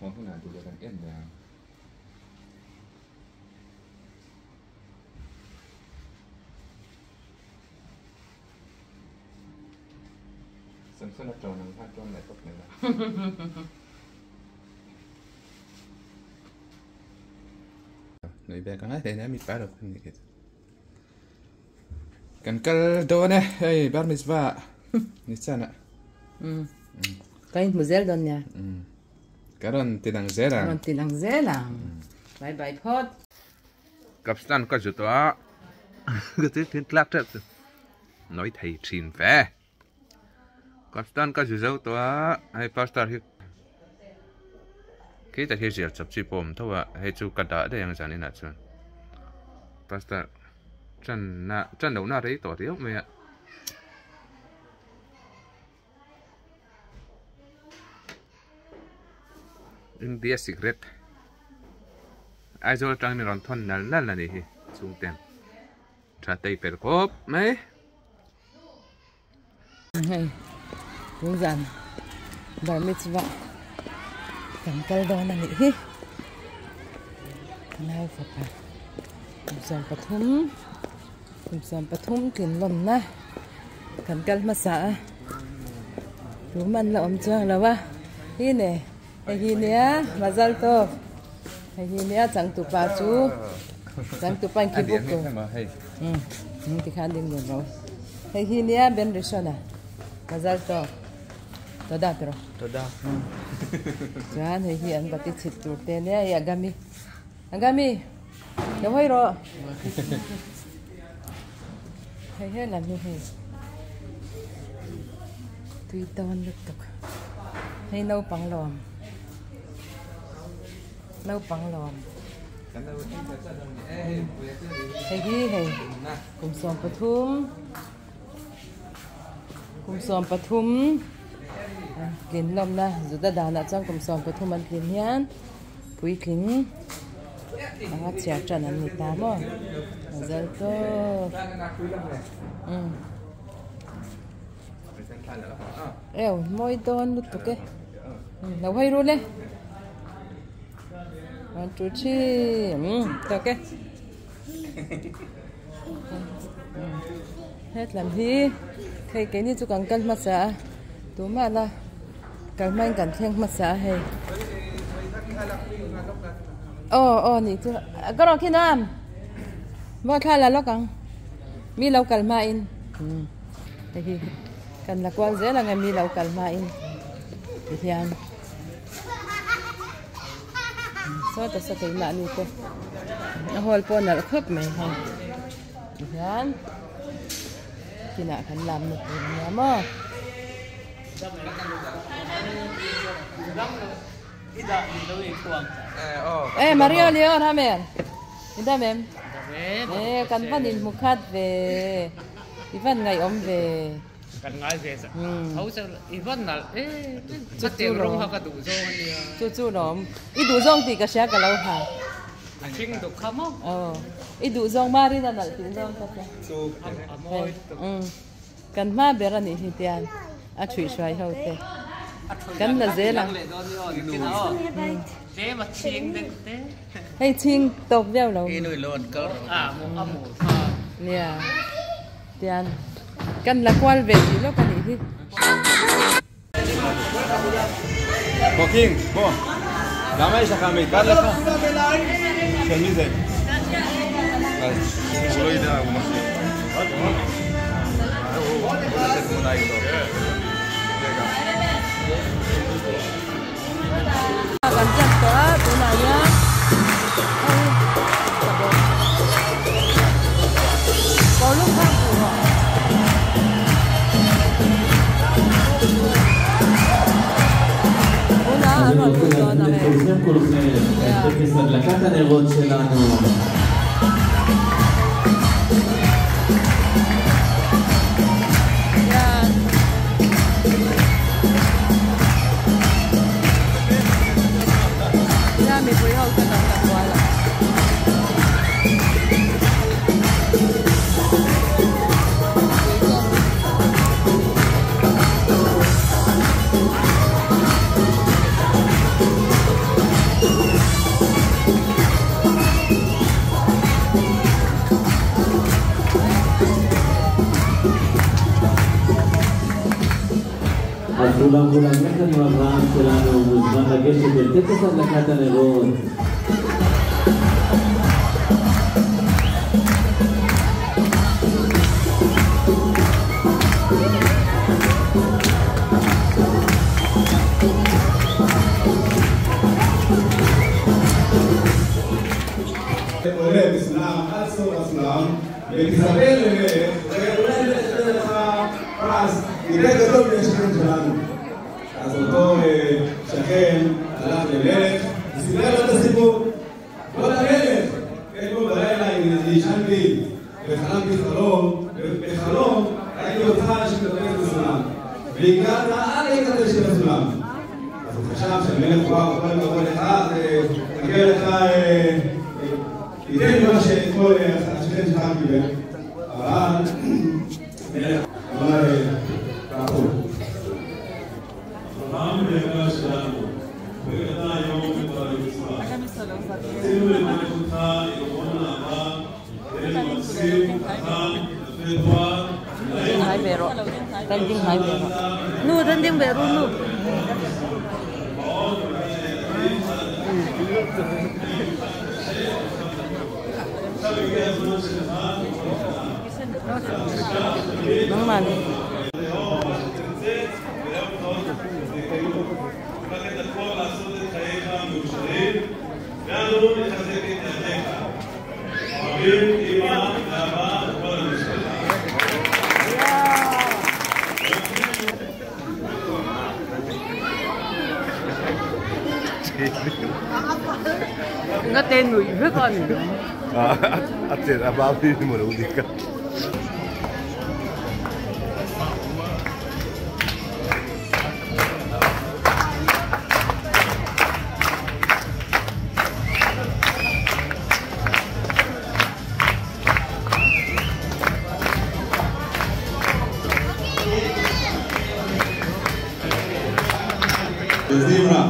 mong cái nào thì cần em là sân sân nó tròn nằm phát tròn lại tốt này là này bé con ấy thế này mình bắt được cái gì cần cái đồ này hey bar mitzvah nít sao nè cái một dễ đơn nha cái đó thì đang dễ là còn thì đang dễ là bye bye pot gặp stan có chút đó cái thứ thiên lắc đấy nói thầy xin phê gặp stan có chút dấu đó hay pastor hi cái tại khi giờ chụp chụp bom thôi hay chụp cái đó để yang sao này chứ pastor chân đầu nào đấy tỏ thiếu mẹ India secret ai cho trang này còn thon là gì xuống tiền trả tay phải cốp mấy hay cũng dần bar mitzvah cầm cái đó là gì nào phải cùng sắm pathum tiền lom na cầm cái mà xả đúng man là chưa là ba hi nè hi nè mazal tov hi nè chẳng tụ pa chú chẳng tụ pan kibuk thì khán đừng buồn rồi hi nè ben rishona mazal tov toda pero toda Jangan hi an bati chitur te ne agami đâu hay rồi hay làm như thế tùy tôn được tục hay nấu bằng lòm hay cùng xóm pathum kín lom na dù ta đào nát trong cùng xóm pathum ăn kín nhán quý kín ăn chè trần ăn mì tám mà giờ to môi tôn được cái nấu hay luôn đấy chú chi được cái hết làm gì cái này chú cần cân mặt xả tú mà là cần mang cần thêm mặt xả hay nị chú cái đó khi nào bao thay là lo cần mi lâu cần mai in thì cần là quan dễ là ngày mi lâu cần mai in thì ăn sao ta sẽ thấy mặn như thế nó hồi pon là khớp mày ha thì ăn khi nào cần làm một cái nhà mà Mario Leo Ramen Ida mem kan panin mukhat về Ivan ngày om về kan ngai về hau sa Ivan na chu chu rong ha ka du zong ni chu nom I du zong ti ka sha ka lau ha ching du khamo I du zong mari na dal tin zong ka chu amoi kan ma bera ni hitian a chui swai hau te kan là dễ lắm dễ mà chiên được thế hay chiên tộc đeo lâu cái nồi lợn cơ một nè tiền kan là quan về gì lúc kan đi có kinh có làm ai sẽ làm gì cả là sao cái gì vậy rồi đó mà Cảm giác đó tụi này nhá có lúc khác của họ טקס הדלקת הנרות שלנו. אז כולם יחד עם אברהם שלנו מוזמן לגשת אל טקס הדלקת הנרות. עולה בסולם, עד סוף הסולם, ותספר למלך, ואולי נסדר לך פרס יותר גדול מהשכן שלנו. אז אותו שכן הלך למלך, וסיפר לו את הסיפור. כבוד המלך, אתמול בלילה ישנתי וחלמתי חלום, ובחלום ראיתי אותך שמדבר בסולם, והגעת עד לקצה של הסולם. אז הוא חשב שהמלך וואו, כל הכבוד לך, מגיע לך ייתן מה שכל השכן שלך קיבל, אבל מלך אמר כחול. אברהם היקר שלנו, בגדה היום בדבר יצחק. רצינו לברך אותך עם המון אהבה, ילד מקסים, חכם, יפה תואר, Hai bero. Tanding hai bero. Nu tanding bero nu. Nang man. לעשות את חייך המאושרים, ואנו נחזק את ידיך. אוהבים אמא ואבא וכל המשפחה. Nga tên người rất con. Atin ababi mo na uli ka. Zimra.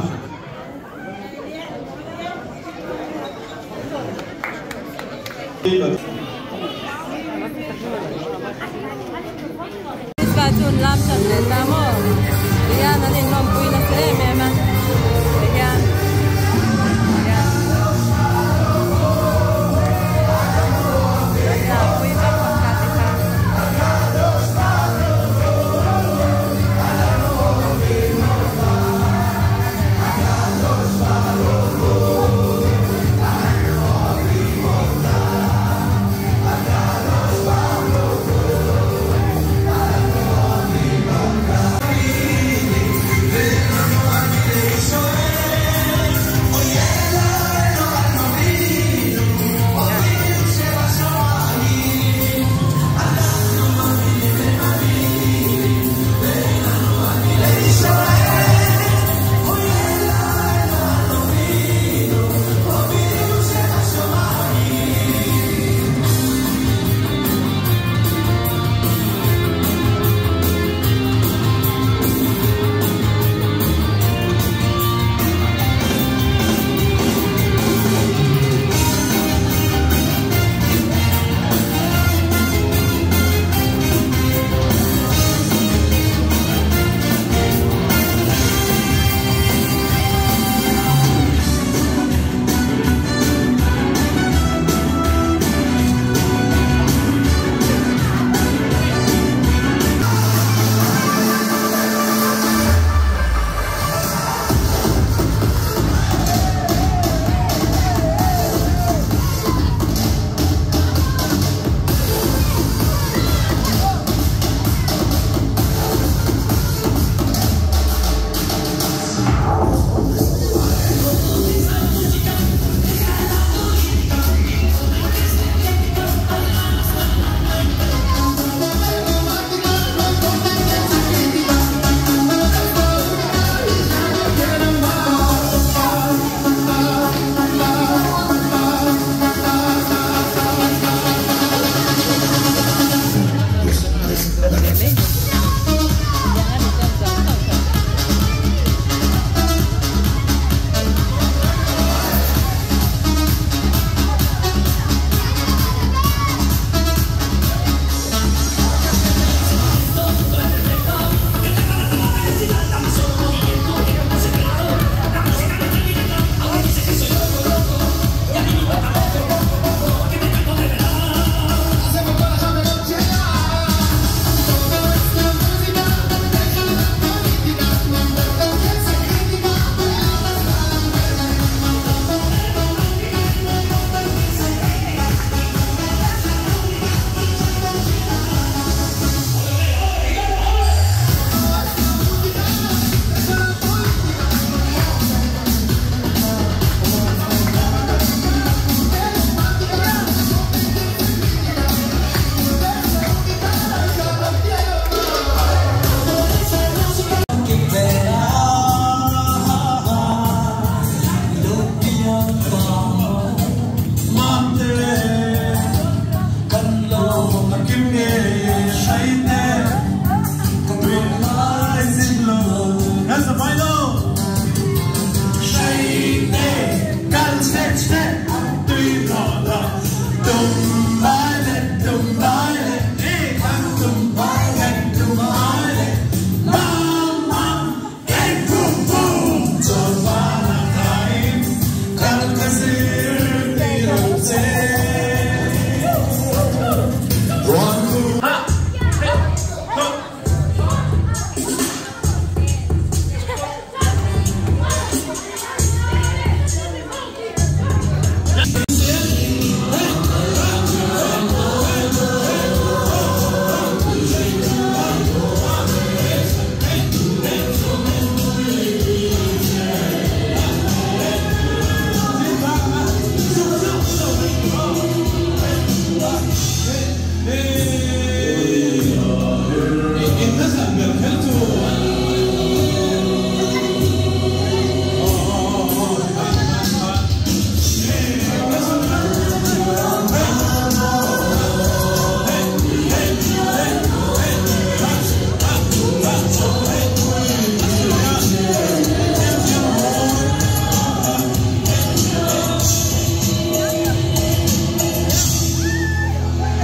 Ska chun lam chan le ta mo. Yan ani nom pui na se me ma. Yan. Yan. Na pui ba pa ka ti ka.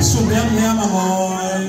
Sumem nyama hoy,